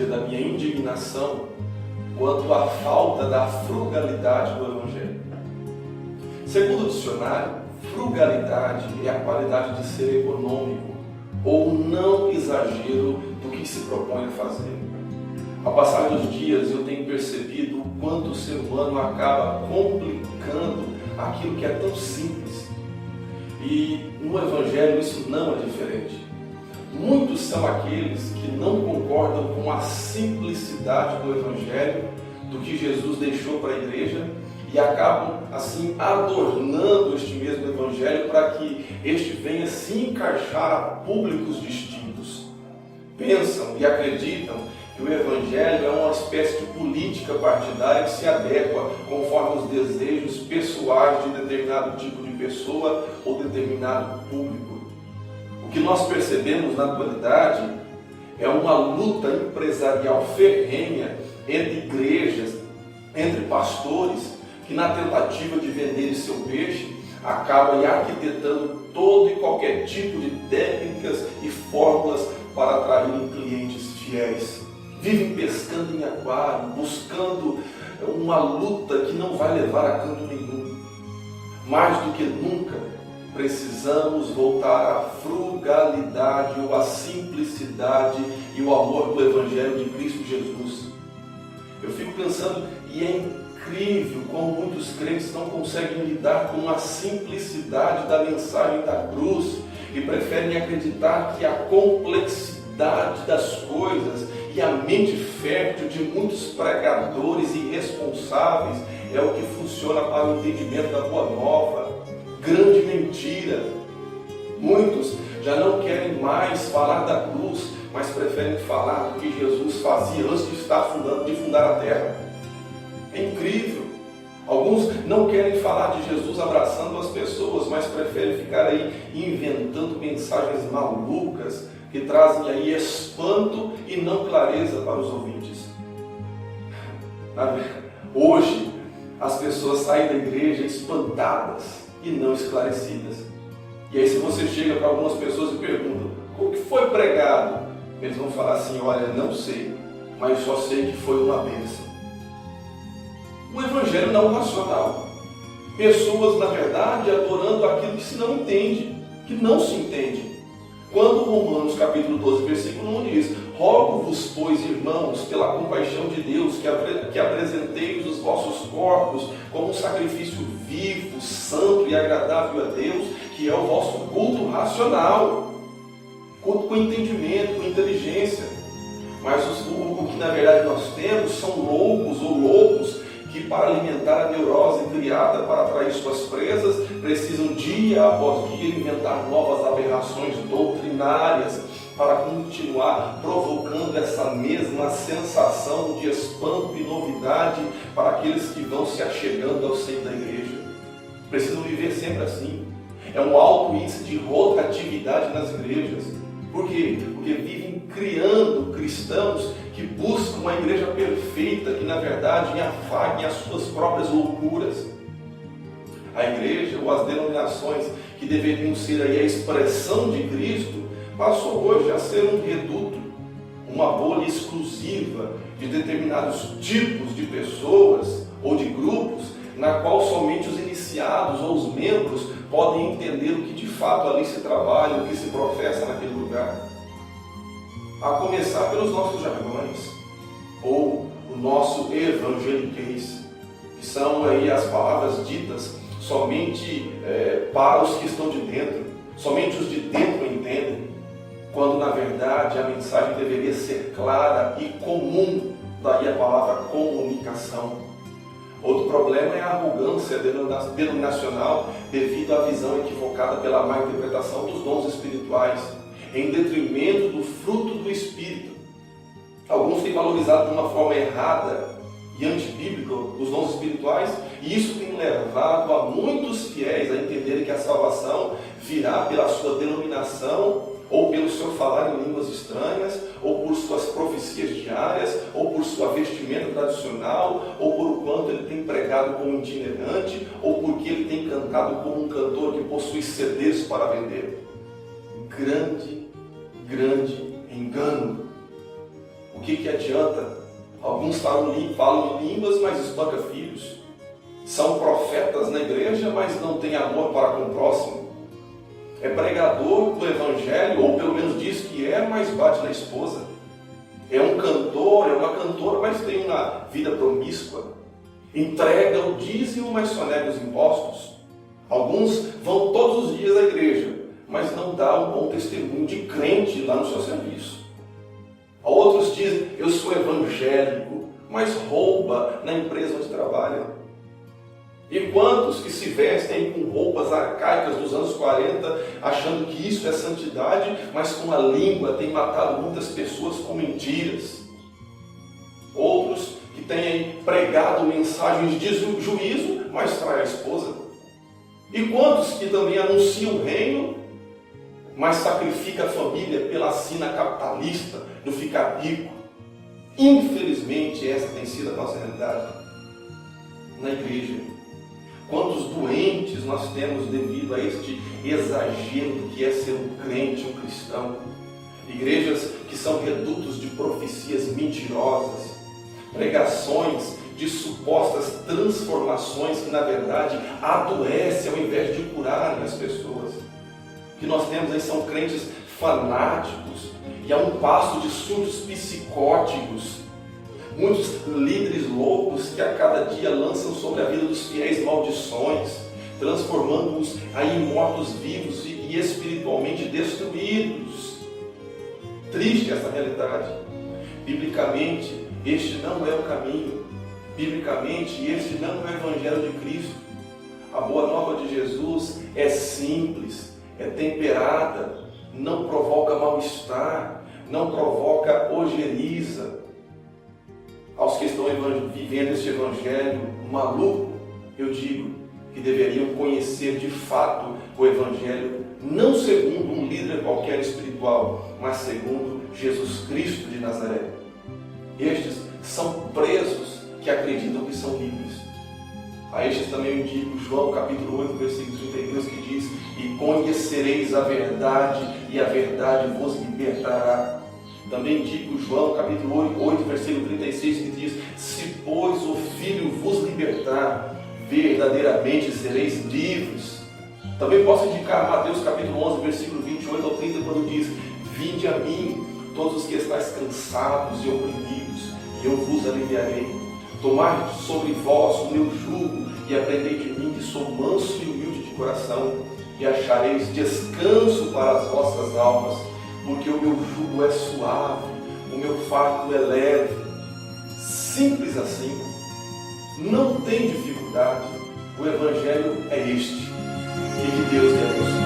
angústia, da minha indignação quanto à falta da frugalidade do Evangelho. Segundo o dicionário, frugalidade é a qualidade de ser econômico ou não exagero do que se propõe a fazer. Ao passar dos dias, eu tenho percebido o quanto o ser humano acaba complicando aquilo que é tão simples. E no Evangelho isso não é diferente. Muitos são aqueles que não concordam com a simplicidade do Evangelho, do que Jesus deixou para a igreja, e acabam assim adornando este mesmo Evangelho para que este venha se encaixar a públicos distintos. Pensam e acreditam que o Evangelho é uma espécie de política partidária que se adequa conforme os desejos pessoais de determinado tipo de pessoa ou determinado público. O que nós percebemos na atualidade é uma luta empresarial ferrenha entre igrejas, entre pastores, que na tentativa de vender seu peixe, acaba arquitetando todo e qualquer tipo de técnicas e fórmulas para atraírem clientes fiéis. Vivem pescando em aquário, buscando uma luta que não vai levar a canto nenhum. Mais do que nunca, precisamos voltar à frugalidade ou à simplicidade e o amor do Evangelho de Cristo Jesus. Eu fico pensando, e é incrível como muitos crentes não conseguem lidar com a simplicidade da mensagem da cruz e preferem acreditar que a complexidade das coisas e a mente fértil de muitos pregadores irresponsáveis é o que funciona para o entendimento da Boa Nova. Grande mentira! Muitos já não querem mais falar da cruz, mas preferem falar do que Jesus fazia antes de fundar a terra. É incrível! Alguns não querem falar de Jesus abraçando as pessoas, mas preferem ficar aí inventando mensagens malucas que trazem aí espanto e não clareza para os ouvintes. Hoje, as pessoas saem da igreja espantadas e não esclarecidas. E aí, se você chega para algumas pessoas e pergunta, o que foi pregado? Eles vão falar assim, olha, não sei, mas só sei que foi uma bênção. Um evangelho não racional. Pessoas, na verdade, adorando aquilo que se não entende, que não se entende. Quando Romanos capítulo 12, versículo 1 diz, rogo-vos, pois, irmãos, pela compaixão de Deus, que apresenteis os vossos corpos como um sacrifício vivo, santo e agradável a Deus, que é o vosso culto racional. Culto com entendimento, com inteligência. Mas o que na verdade nós temos são loucos ou loucos que para alimentar a neurose criada para atrair suas presas, precisam dia após dia inventar novas aberrações doutrinárias para continuar provocando essa mesma sensação de espanto e novidade para aqueles que vão se achegando ao seio da igreja. Precisam viver sempre assim. É um alto índice de rotatividade nas igrejas. Por quê? Porque vivem criando cristãos que buscam uma igreja perfeita, que na verdade afaguem as suas próprias loucuras. A igreja ou as denominações que deveriam ser aí a expressão de Cristo, passou hoje a ser um reduto, uma bolha exclusiva de determinados tipos de pessoas ou de grupos, na qual somente os iniciados ou os membros podem entender o que de fato ali se trabalha, o que se professa naquele lugar. A começar pelos nossos jargões, ou o nosso evangeliquez, que são aí as palavras ditas somente para os que estão de dentro, somente os de dentro entendem, quando na verdade a mensagem deveria ser clara e comum, daí a palavra comunicação. Outro problema é a arrogância denominacional devido à visão equivocada pela má interpretação dos dons espirituais, em detrimento do fruto do Espírito. Alguns têm valorizado de uma forma errada e antibíblica os dons espirituais, e isso tem levado a muitos fiéis a entenderem que a salvação virá pela sua denominação, ou pelo seu falar em línguas estranhas, ou por suas profecias diárias, ou por sua vestimenta tradicional, ou por o quanto ele tem pregado como itinerante, ou porque ele tem cantado como um cantor que possui CDs para vender. Grande engano. O que adianta? Alguns falam em línguas, mas espancam filhos. São profetas na igreja, mas não têm amor para com o próximo. É pregador do evangelho, ou pelo menos diz que é, mas bate na esposa. É um cantor, é uma cantora, mas tem uma vida promíscua. Entrega o dízimo, mas só nega os impostos. Alguns vão todos os dias à igreja, mas não dá um bom testemunho de crente lá no seu serviço. Outros dizem, eu sou evangélico, mas rouba na empresa onde trabalha. E quantos que se vestem com roupas arcaicas dos anos 40, achando que isso é santidade, mas com a língua tem matado muitas pessoas com mentiras. Outros que têm pregado mensagens de juízo, mas trai a esposa. E quantos que também anunciam o reino, mas sacrifica a família pela sina capitalista, no ficar rico. Infelizmente, essa tem sido a nossa realidade na igreja. Quantos doentes nós temos devido a este exagero que é ser um crente, um cristão. Igrejas que são redutos de profecias mentirosas, pregações de supostas transformações que na verdade adoecem ao invés de curarem as pessoas. O que nós temos aí são crentes fanáticos e a um passo de surtos psicóticos. Muitos líderes loucos que a cada dia lançam sobre a vida dos fiéis maldições, transformando-os em mortos-vivos e espiritualmente destruídos. Triste essa realidade. Biblicamente, este não é o caminho. Biblicamente, este não é o Evangelho de Cristo. A boa nova de Jesus é simples, é temperada, não provoca mal-estar, não provoca ojeriza. Aos que estão vivendo este evangelho maluco, eu digo que deveriam conhecer de fato o evangelho, não segundo um líder qualquer espiritual, mas segundo Jesus Cristo de Nazaré. Estes são presos que acreditam que são livres. A estes também eu digo João capítulo 8, versículo 32, que diz: e conhecereis a verdade, e a verdade vos libertará. Também digo João capítulo 8, versículo 36, que diz: se pois o Filho vos libertar, verdadeiramente sereis livres. Também posso indicar Mateus capítulo 11, versículo 28 ao 30, quando diz: vinde a mim, todos os que estáis cansados e oprimidos, e eu vos aliviarei. Tomai sobre vós o meu jugo, e aprendei de mim, que sou manso e humilde de coração, e achareis descanso para as vossas almas, porque o meu jugo é suave, o meu fardo é leve. Simples assim. Não tem dificuldade. O Evangelho é este. E que Deus te abençoe.